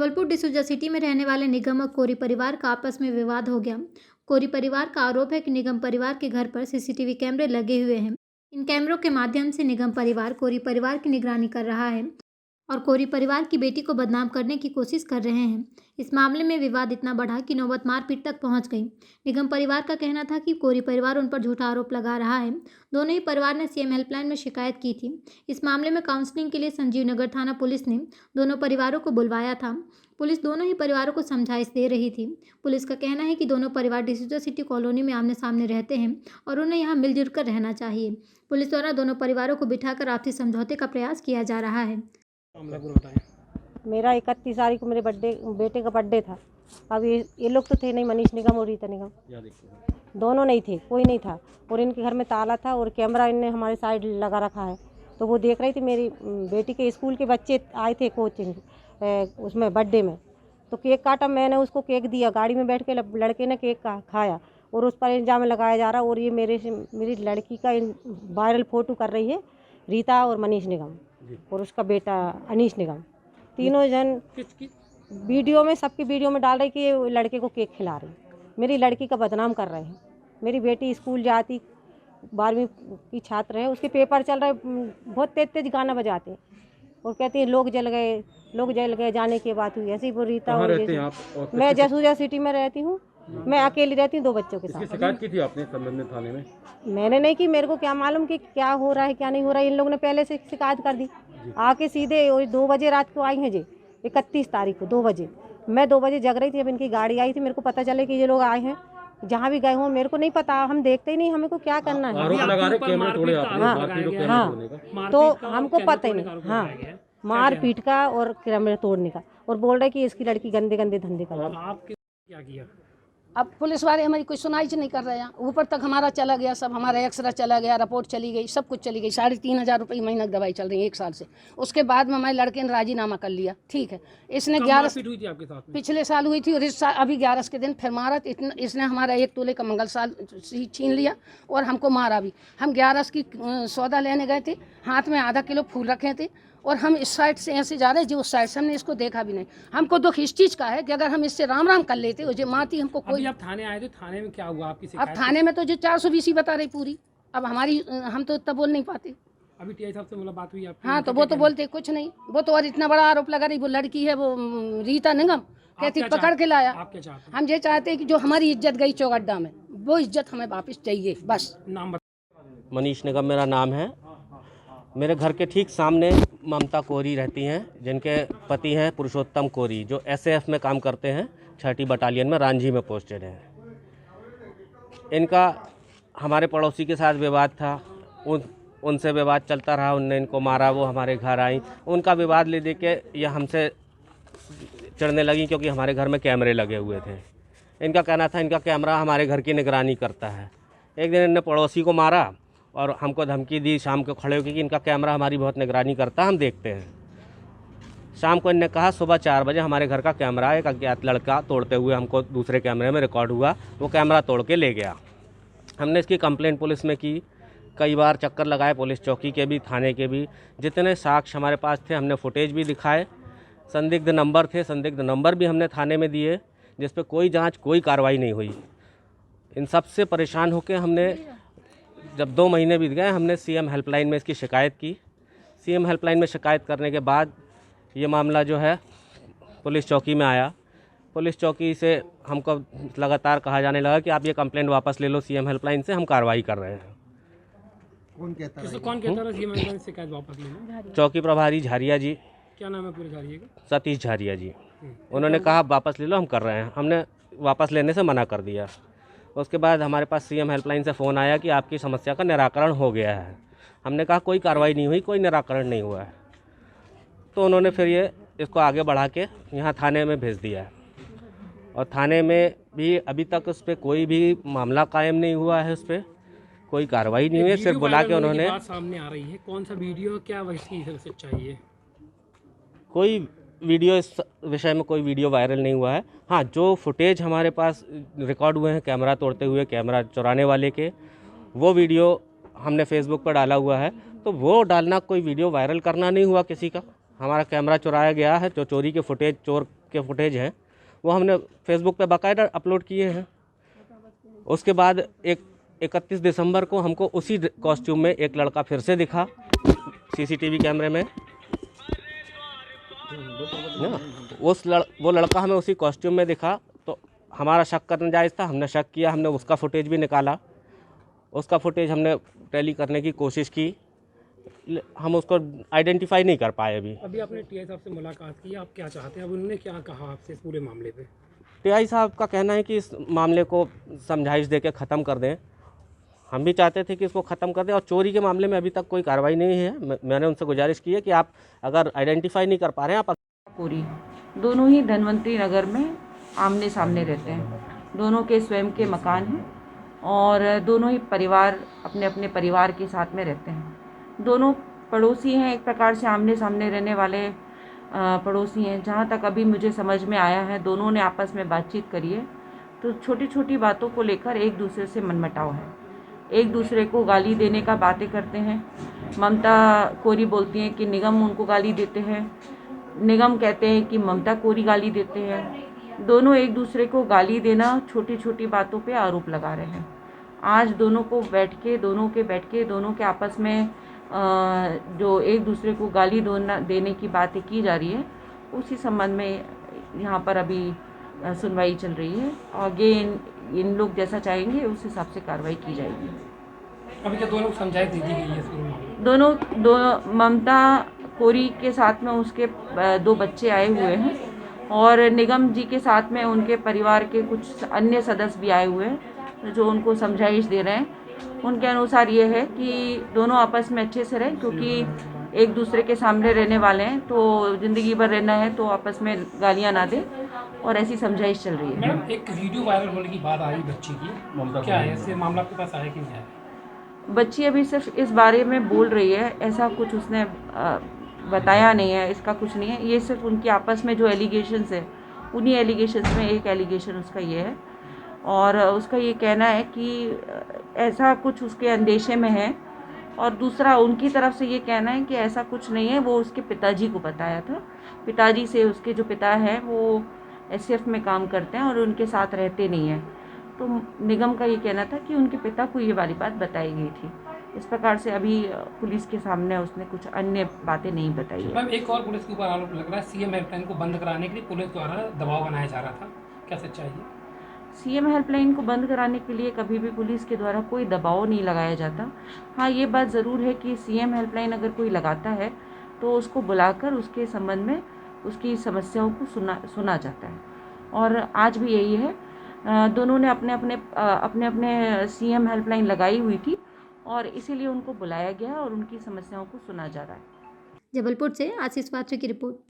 Jabalpur D'Souza city में रहने वाले निगम और कोरी परिवार का आपस में विवाद हो गया। कोरी परिवार का आरोप है कि निगम परिवार के घर पर सीसीटीवी कैमरे लगे हुए हैं। इन कैमरों के माध्यम से निगम परिवार कोरी परिवार की निगरानी कर रहा है और कोरी परिवार की बेटी को बदनाम करने की कोशिश कर रहे हैं। इस मामले में विवाद इतना बढ़ा कि नौबत मारपीट तक पहुंच गई। निगम परिवार का कहना था कि कोरी परिवार उन पर झूठा आरोप लगा रहा है। दोनों ही परिवार ने सीएम हेल्पलाइन में शिकायत की थी। इस मामले में काउंसलिंग के लिए संजीव नगर थाना पुलिस ने दोनों परिवारों को बुलवाया था। पुलिस दोनों ही परिवारों को समझाइश दे रही थी। पुलिस का कहना है कि दोनों परिवार डिसूजा सिटी कॉलोनी में आमने सामने रहते हैं और उन्हें यहाँ मिलजुल कर रहना चाहिए। पुलिस द्वारा दोनों परिवारों को बिठाकर आपसी समझौते का प्रयास किया जा रहा है। मेरा 31 तारीख को मेरे बेटे का बर्थडे था। अब ये लोग तो थे नहीं, मनीष निगम और रीता निगम दोनों नहीं थे, कोई नहीं था। और इनके घर में ताला था और कैमरा इनने हमारे साइड लगा रखा है। तो वो देख रही थी। मेरी बेटी के स्कूल के बच्चे आए थे कोचिंग उसमें बर्थडे में, तो केक काटा। मैंने उसको केक दिया, गाड़ी में बैठ के लड़के ने केक खाया और उस पर इल्ज़ाम लगाया जा रहा। और ये मेरी लड़की का वायरल फ़ोटो कर रही है रीता और मनीष निगम और उसका बेटा अनीश निगम। तीनों जन वीडियो में, सबकी वीडियो में डाल रही कि ये लड़के को केक खिला रही, मेरी लड़की का बदनाम कर रहे हैं। मेरी बेटी स्कूल जाती, 12वीं की छात्र है, उसके पेपर चल रहे, बहुत तेज तेज गाना बजाते हैं और कहती है लोग जल गए जाने की बात हुई। ऐसी वो रीता मैं जसूजा सिटी में रहती हूँ। मैं अकेली रहती हूँ 2 बच्चों के साथ। शिकायत की थी आपने संबंध में थाने में? मैंने नहीं की, मेरे को क्या मालूम कि क्या हो रहा है क्या नहीं हो रहा है। इन लोगों ने पहले से शिकायत कर दी। आके सीधे 2 बजे रात को आई हैं जी, 31 तारीख को 2 बजे। मैं 2 बजे जग रही थी, अब इनकी गाड़ी आई थी। मेरे को पता चले कि ये लोग आए हैं। जहाँ भी गए हों मेरे को नहीं पता, हम देखते ही नहीं, हमें को क्या करना है। आरोप लगा रहे कैमरे तोड़े आपने। हाँ, तो हमको पता ही नहीं। हाँ, मार पीट का और कैमरे तोड़ने का, और बोल रहे कि इसकी लड़की गंदे गंदे धंधे कर रही है। आपने क्या किया? अब पुलिस वाले हमारी कोई सुनाई नहीं कर रहे हैं। ऊपर तक हमारा चला गया, सब हमारा एक्सरे चला गया, रिपोर्ट चली गई, सब कुछ चली गई। 3,500 रुपये महीना दवाई चल रही है 1 साल से। उसके बाद में हमारे लड़के ने राजीनामा कर लिया। ठीक है, इसने 11 हुई थी आपके साथ में? पिछले साल हुई थी और इस साल अभी 11 के दिन फिर मारा। इसने हमारा 1 तोले का मंगलसाल छीन लिया और हमको मारा भी। हम 11 की सौदा लेने गए थे, हाथ में आधा किलो फूल रखे थे और हम इस साइड से ऐसे जा रहे हैं जो उस साइड से, हमने इसको देखा भी नहीं। हमको दुख इस चीज़ का है कि अगर हम इससे राम राम कर लेते और जो माती हमको कोई। आप थाने आए थे, थाने में क्या हुआ आपकी शिकायत? अब थाने में तो जो 420 बता रही पूरी। अब हमारी हम तो इतना बोल नहीं पाते। अभी टीआई साहब से मुलाकात हुई आपकी? हाँ, तो वो तो बोलते कुछ नहीं। वो तो और इतना बड़ा आरोप लगा रही, वो लड़की है वो रीता निगम, कहती पकड़ के लाया। आप क्या चाहते हैं? हम ये चाहते हैं कि जो हमारी इज्जत गई चौगड्डा में, वो इज्जत हमें वापस चाहिए बस। नाम मनीष निगम मेरा नाम है। मेरे घर के ठीक सामने ममता कोरी रहती हैं, जिनके पति हैं पुरुषोत्तम कोरी, जो एसएएफ में काम करते हैं, 6ठी बटालियन में रांझी में पोस्टेड हैं। इनका हमारे पड़ोसी के साथ विवाद था, उनसे विवाद चलता रहा। उनने इनको मारा, वो हमारे घर आई। उनका विवाद ले दे के यह हमसे चिढ़ने लगी क्योंकि हमारे घर में कैमरे लगे हुए थे। इनका कहना था इनका कैमरा हमारे घर की निगरानी करता है। एक दिन इनने पड़ोसी को मारा और हमको धमकी दी शाम को खड़े होकर कि इनका कैमरा हमारी बहुत निगरानी करता है, हम देखते हैं। शाम को इनने कहा सुबह 4 बजे हमारे घर का कैमरा एक अज्ञात लड़का तोड़ते हुए हमको दूसरे कैमरे में रिकॉर्ड हुआ, वो कैमरा तोड़ के ले गया। हमने इसकी कंप्लेंट पुलिस में की, कई बार चक्कर लगाए, पुलिस चौकी के भी, थाने के भी। जितने साक्ष्य हमारे पास थे हमने फुटेज भी दिखाए, संदिग्ध नंबर थे, संदिग्ध नंबर भी हमने थाने में दिए, जिस पर कोई जाँच कोई कार्रवाई नहीं हुई। इन सब से परेशान होकर हमने, जब 2 महीने बीत गए, हमने सीएम हेल्पलाइन में इसकी शिकायत की। सीएम हेल्पलाइन में शिकायत करने के बाद ये मामला जो है पुलिस चौकी में आया। पुलिस चौकी से हमको लगातार कहा जाने लगा कि आप ये कंप्लेंट वापस ले लो सीएम हेल्पलाइन से, हम कार्रवाई कर रहे हैं। कौन कहता है सीएम हेल्पलाइन से शिकायत वापस ले लो? चौकी प्रभारी झारिया जी। क्या नाम है पूरे झारिया का? सतीश झारिया जी। उन्होंने कहा वापस ले लो, हम कर रहे हैं। हमने वापस लेने से मना कर दिया। उसके बाद हमारे पास सीएम हेल्पलाइन से फ़ोन आया कि आपकी समस्या का निराकरण हो गया है। हमने कहा कोई कार्रवाई नहीं हुई, कोई निराकरण नहीं हुआ है। तो उन्होंने फिर इसको आगे बढ़ा के यहाँ थाने में भेज दिया है और थाने में भी अभी तक उस पर कोई भी मामला कायम नहीं हुआ है, उस पर कोई कार्रवाई नहीं हुई है। सिर्फ बुला के उन्होंने, बात सामने आ रही है, कौन सा वीडियो, क्या वैसी सच्चाई है? कोई वीडियो, इस विषय में कोई वीडियो वायरल नहीं हुआ है। हाँ, जो फुटेज हमारे पास रिकॉर्ड हुए हैं कैमरा तोड़ते हुए, कैमरा चुराने वाले के, वो वीडियो हमने फेसबुक पर डाला हुआ है। तो वो डालना, कोई वीडियो वायरल करना नहीं हुआ किसी का। हमारा कैमरा चुराया गया है, जो चोरी के फुटेज, चोर के फुटेज हैं वो हमने फेसबुक पे बाकायदा अपलोड किए हैं। उसके बाद 31 दिसंबर को हमको उसी कॉस्ट्यूम में एक लड़का फिर से दिखा सीसीटीवी कैमरे में ना, वो लड़का हमें उसी कॉस्ट्यूम में दिखा तो हमारा शक करना जायज़ था। हमने शक किया, हमने उसका फुटेज भी निकाला, उसका फुटेज हमने टैली करने की कोशिश की, हम उसको आइडेंटिफाई नहीं कर पाए अभी। अभी आपने टीआई साहब से मुलाकात की, आप क्या चाहते हैं? अब उन्होंने क्या कहा आपसे इस पूरे मामले पे? टीआई साहब का कहना है कि इस मामले को समझाइश दे के ख़त्म कर दें। हम भी चाहते थे कि इसको ख़त्म कर दें और चोरी के मामले में अभी तक कोई कार्रवाई नहीं है। मैंने उनसे गुजारिश की है कि आप अगर आइडेंटिफाई नहीं कर पा रहे हैं आप कोरी दोनों ही धनवंतरी नगर में आमने सामने रहते हैं। दोनों के स्वयं के मकान हैं और दोनों ही परिवार अपने अपने परिवार के साथ में रहते हैं। दोनों पड़ोसी हैं, एक प्रकार से आमने सामने रहने वाले पड़ोसी हैं। जहाँ तक अभी मुझे समझ में आया है दोनों ने आपस में बातचीत करी है तो छोटी छोटी बातों को लेकर एक दूसरे से मनमुटाव है। एक दूसरे को गाली देने का बातें करते हैं। ममता कोरी बोलती हैं कि निगम उनको गाली देते हैं, निगम कहते हैं कि ममता कोरी गाली देते हैं। दोनों एक दूसरे को गाली देना, छोटी छोटी बातों पे आरोप लगा रहे हैं। आज दोनों बैठ के दोनों के आपस में जो एक दूसरे को गाली देने की बातें की जा रही है उसी संबंध में यहाँ पर अभी सुनवाई चल रही है। आगे इन लोग जैसा चाहेंगे उस हिसाब से कार्रवाई की जाएगी। अभी क्या दोनों समझाइश दी गई है इस पूरे मामले में? दोनों ममता कोरी के साथ में उसके 2 बच्चे आए हुए हैं और निगम जी के साथ में उनके परिवार के कुछ अन्य सदस्य भी आए हुए हैं जो उनको समझाइश दे रहे हैं। उनके अनुसार ये है कि दोनों आपस में अच्छे से रहें क्योंकि एक दूसरे के सामने रहने वाले हैं तो ज़िंदगी भर रहना है तो आपस में गालियां ना दें और ऐसी समझाइश चल रही है। मैडम एक वीडियो वायरल होने की बात आई बच्ची की, क्या है इससे मामला आपके पास आया कि नहीं आया? बच्ची अभी सिर्फ इस बारे में बोल रही है, ऐसा कुछ उसने बताया नहीं है, इसका कुछ नहीं है। ये सिर्फ उनकी आपस में जो एलिगेशंस है उन्हीं एलिगेशंस में एक एलिगेशन उसका ये है और उसका ये कहना है कि ऐसा कुछ उसके अंदेशे में है और दूसरा उनकी तरफ से ये कहना है कि ऐसा कुछ नहीं है। वो उसके पिताजी को बताया था, पिताजी से उसके जो पिता हैं वो एसएफ में काम करते हैं और उनके साथ रहते नहीं हैं। तो निगम का ये कहना था कि उनके पिता को ये वाली बात बताई गई थी। इस प्रकार से अभी पुलिस के सामने उसने कुछ अन्य बातें नहीं बताई है। मैम एक और पुलिस के ऊपर आरोप लग रहा है, सीएम हेल्पलाइन को बंद कराने के लिए पुलिस द्वारा दबाव बनाया जा रहा था, क्या सच्चाई है? सीएम हेल्पलाइन को बंद कराने के लिए कभी भी पुलिस के द्वारा कोई दबाव नहीं लगाया जाता। हाँ, ये बात ज़रूर है कि सीएम हेल्पलाइन अगर कोई लगाता है तो उसको बुलाकर उसके संबंध में उसकी समस्याओं को सुना जाता है और आज भी यही है। दोनों ने अपने अपने सीएम हेल्पलाइन लगाई हुई थी और इसीलिए उनको बुलाया गया और उनकी समस्याओं को सुना जा रहा है। जबलपुर से आशीष पात्रे की रिपोर्ट।